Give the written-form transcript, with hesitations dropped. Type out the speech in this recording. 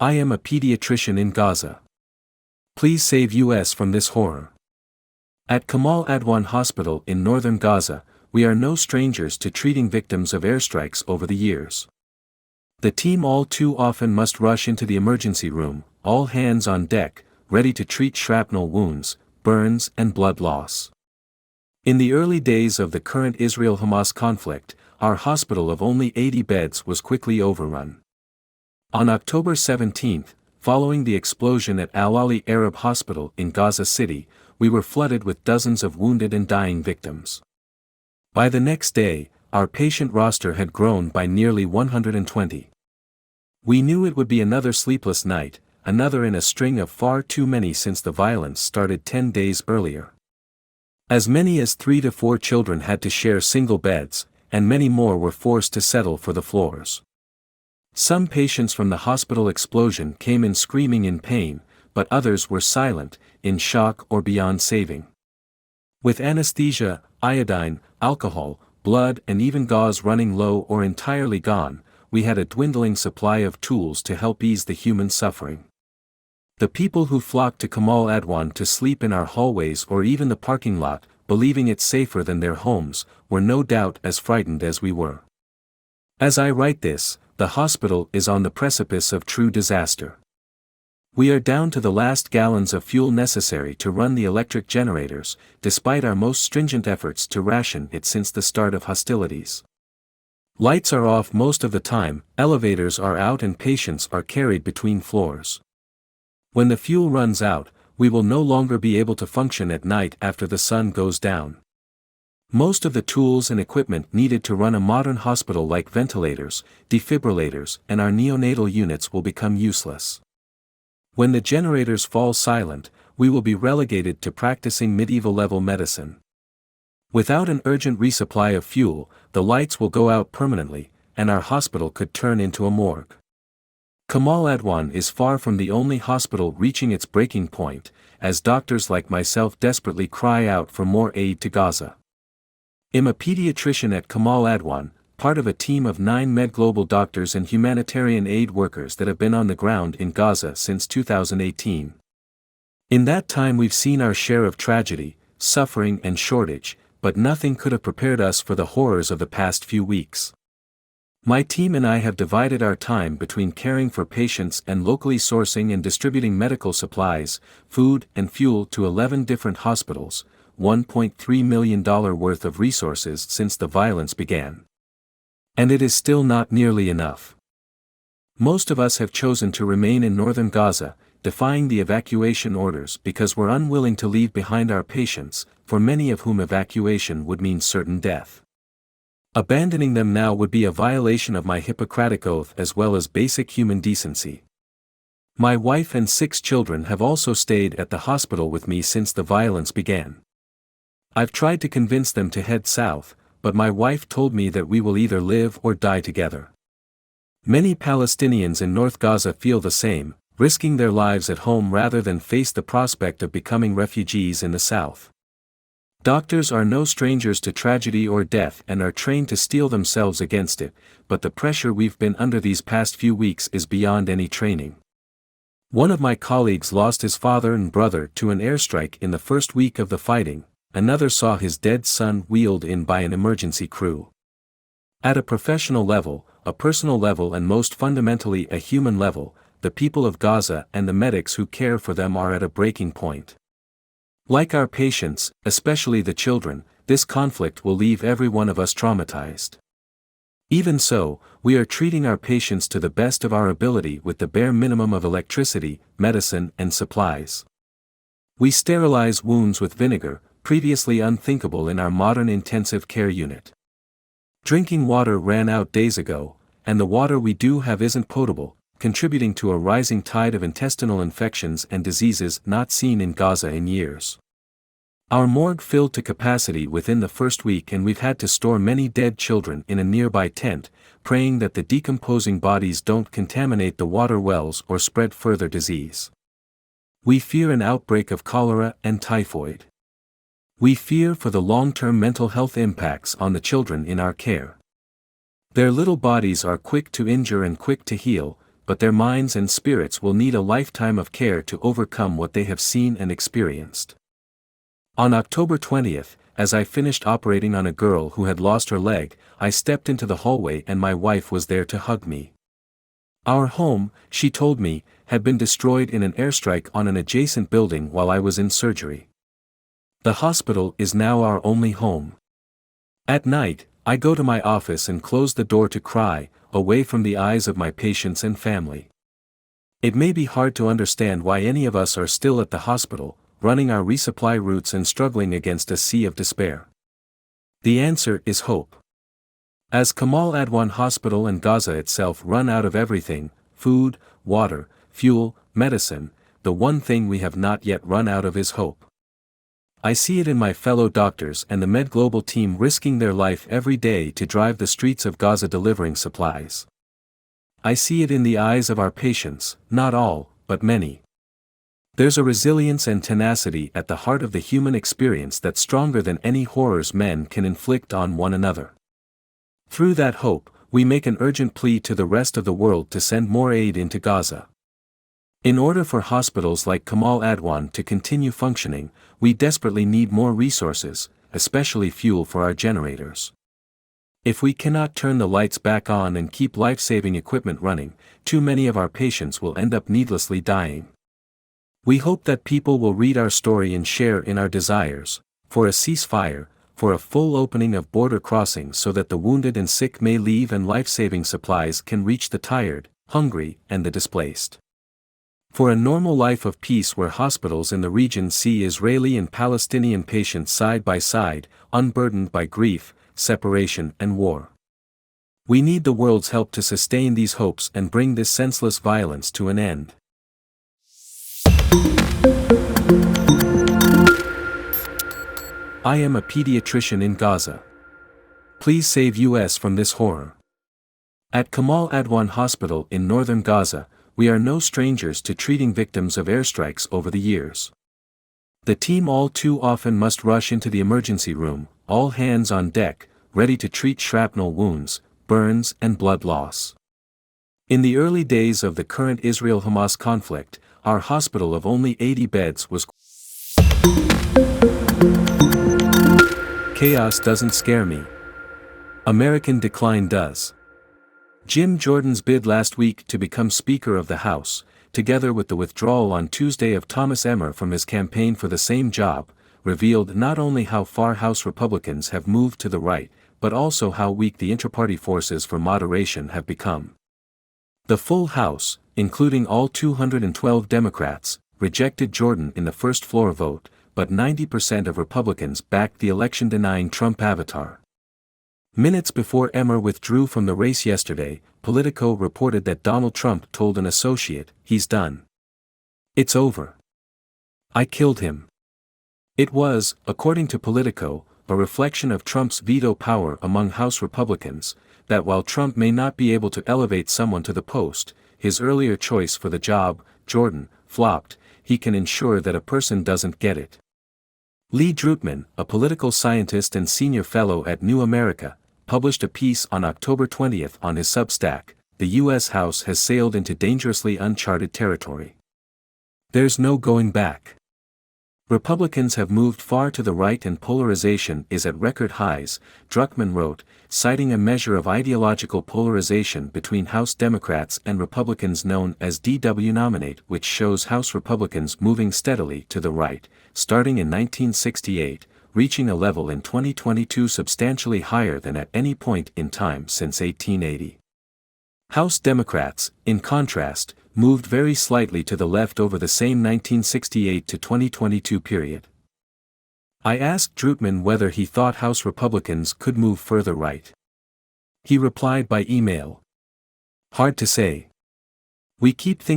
I am a pediatrician in Gaza. Please save US from this horror. At Kamal Adwan Hospital in northern Gaza, we are no strangers to treating victims of airstrikes over the years. The team all too often must rush into the emergency room, all hands on deck, ready to treat shrapnel wounds, burns and blood loss. In the early days of the current Israel-Hamas conflict, our hospital of only 80 beds was quickly overrun. On October 17, following the explosion at Al-Ali Arab Hospital in Gaza City, we were flooded with dozens of wounded and dying victims. By the next day, our patient roster had grown by nearly 120. We knew it would be another sleepless night, another in a string of far too many since the violence started 10 days earlier. As many as 3 to 4 children had to share single beds, and many more were forced to settle for the floors. Some patients from the hospital explosion came in screaming in pain, but others were silent, in shock or beyond saving. With anesthesia, iodine, alcohol, blood and even gauze running low or entirely gone, we had a dwindling supply of tools to help ease the human suffering. The people who flocked to Kamal Adwan to sleep in our hallways or even the parking lot, believing it safer than their homes, were no doubt as frightened as we were. As I write this, the hospital is on the precipice of true disaster. We are down to the last gallons of fuel necessary to run the electric generators, despite our most stringent efforts to ration it since the start of hostilities. Lights are off most of the time, elevators are out and patients are carried between floors. When the fuel runs out, we will no longer be able to function at night after the sun goes down. Most of the tools and equipment needed to run a modern hospital like ventilators, defibrillators, and our neonatal units will become useless. When the generators fall silent, we will be relegated to practicing medieval-level medicine. Without an urgent resupply of fuel, the lights will go out permanently, and our hospital could turn into a morgue. Kamal Adwan is far from the only hospital reaching its breaking point, as doctors like myself desperately cry out for more aid to Gaza. I'm a pediatrician at Kamal Adwan, part of a team of 9 MedGlobal doctors and humanitarian aid workers that have been on the ground in Gaza since 2018. In that time we've seen our share of tragedy, suffering and shortage, but nothing could have prepared us for the horrors of the past few weeks. My team and I have divided our time between caring for patients and locally sourcing and distributing medical supplies, food and fuel to 11 different hospitals, $1.3 million worth of resources since the violence began. And it is still not nearly enough. Most of us have chosen to remain in northern Gaza, defying the evacuation orders because we're unwilling to leave behind our patients, for many of whom evacuation would mean certain death. Abandoning them now would be a violation of my Hippocratic oath as well as basic human decency. My wife and 6 children have also stayed at the hospital with me since the violence began. I've tried to convince them to head south, but my wife told me that we will either live or die together. Many Palestinians in North Gaza feel the same, risking their lives at home rather than face the prospect of becoming refugees in the south. Doctors are no strangers to tragedy or death and are trained to steel themselves against it, but the pressure we've been under these past few weeks is beyond any training. One of my colleagues lost his father and brother to an airstrike in the first week of the fighting. Another saw his dead son wheeled in by an emergency crew. At a professional level, a personal level and most fundamentally a human level, the people of Gaza and the medics who care for them are at a breaking point. Like our patients, especially the children, this conflict will leave every one of us traumatized. Even so, we are treating our patients to the best of our ability with the bare minimum of electricity, medicine and supplies. We sterilize wounds with vinegar, previously unthinkable in our modern intensive care unit. Drinking water ran out days ago, and the water we do have isn't potable, contributing to a rising tide of intestinal infections and diseases not seen in Gaza in years. Our morgue filled to capacity within the first week and we've had to store many dead children in a nearby tent, praying that the decomposing bodies don't contaminate the water wells or spread further disease. We fear an outbreak of cholera and typhoid. We fear for the long-term mental health impacts on the children in our care. Their little bodies are quick to injure and quick to heal, but their minds and spirits will need a lifetime of care to overcome what they have seen and experienced. On October 20th, as I finished operating on a girl who had lost her leg, I stepped into the hallway and my wife was there to hug me. Our home, she told me, had been destroyed in an airstrike on an adjacent building while I was in surgery. The hospital is now our only home. At night, I go to my office and close the door to cry, away from the eyes of my patients and family. It may be hard to understand why any of us are still at the hospital, running our resupply routes and struggling against a sea of despair. The answer is hope. As Kamal Adwan Hospital and Gaza itself run out of everything, food, water, fuel, medicine, the one thing we have not yet run out of is hope. I see it in my fellow doctors and the MedGlobal team risking their life every day to drive the streets of Gaza delivering supplies. I see it in the eyes of our patients, not all, but many. There's a resilience and tenacity at the heart of the human experience that's stronger than any horrors men can inflict on one another. Through that hope, we make an urgent plea to the rest of the world to send more aid into Gaza. In order for hospitals like Kamal Adwan to continue functioning, we desperately need more resources, especially fuel for our generators. If we cannot turn the lights back on and keep life-saving equipment running, too many of our patients will end up needlessly dying. We hope that people will read our story and share in our desires, for a ceasefire, for a full opening of border crossings so that the wounded and sick may leave and life-saving supplies can reach the tired, hungry, and the displaced. For a normal life of peace where hospitals in the region see Israeli and Palestinian patients side by side, unburdened by grief, separation and war. We need the world's help to sustain these hopes and bring this senseless violence to an end. I am a pediatrician in Gaza. Please save US from this horror. At Kamal Adwan Hospital in northern Gaza, we are no strangers to treating victims of airstrikes over the years. The team all too often must rush into the emergency room, all hands on deck, ready to treat shrapnel wounds, burns and blood loss. In the early days of the current Israel-Hamas conflict, our hospital of only 80 beds was Chaos doesn't scare me. American decline does. Jim Jordan's bid last week to become Speaker of the House, together with the withdrawal on Tuesday of Thomas Emmer from his campaign for the same job, revealed not only how far House Republicans have moved to the right, but also how weak the inter-party forces for moderation have become. The full House, including all 212 Democrats, rejected Jordan in the first floor vote, but 90% of Republicans backed the election-denying Trump avatar. Minutes before Emmer withdrew from the race yesterday, Politico reported that Donald Trump told an associate, "He's done. It's over. I killed him." It was, according to Politico, a reflection of Trump's veto power among House Republicans, that while Trump may not be able to elevate someone to the post, his earlier choice for the job, Jordan, flopped, he can ensure that a person doesn't get it. Lee Drutman, a political scientist and senior fellow at New America, published a piece on October 20th on his Substack, "The U.S. House has sailed into dangerously uncharted territory. There's no going back. Republicans have moved far to the right and polarization is at record highs," Drutman wrote, citing a measure of ideological polarization between House Democrats and Republicans known as DW Nominate, which shows House Republicans moving steadily to the right, starting in 1968, reaching a level in 2022 substantially higher than at any point in time since 1880. House Democrats, in contrast, moved very slightly to the left over the same 1968 to 2022 period. I asked Drutman whether he thought House Republicans could move further right. He replied by email, "Hard to say. We keep thinking